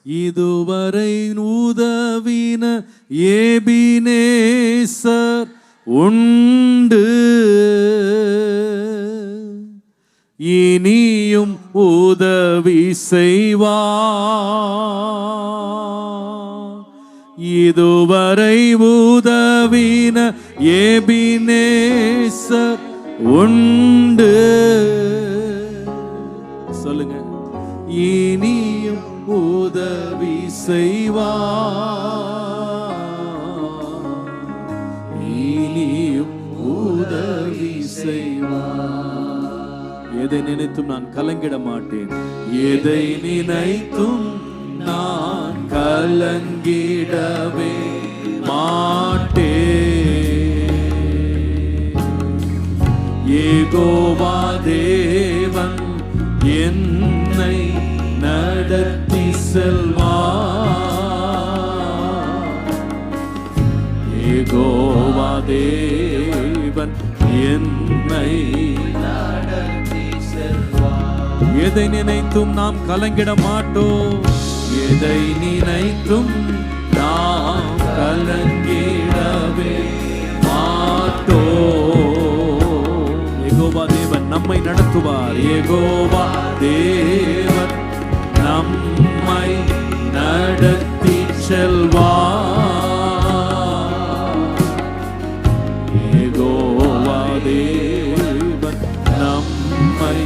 இதுவரை உதவின எபினேசர் உண்டு, இனியும் உதவி செய்வார். இதுவரை உதவின எபினேசர் உண்டு. சொல்லுங்க, இனியும் உதவி செய்வார், இனியும் உதவி செய்வார். எதை நினைத்தும் நான் கலங்கிட மாட்டேன், எதை நினைத்தும் நான் கலங்கிடவே மாட்டேன். யெகோவா தேவன் என்னை நடத்தி செல்வார். யெகோவா தேவன் என்னை நடத்தி செல்வார். எதை நினைத்தும் நாம் கலங்கிட மாட்டோம், எதை நினைத்தும் நாம் கலங்கிடவே மாட்டோம். யெகோவா தேவன் நம்மை நடத்துவார். யெகோவா தேவன் நம்மை நடத்தி செல்வார். யெகோவா தேவன் நம்மை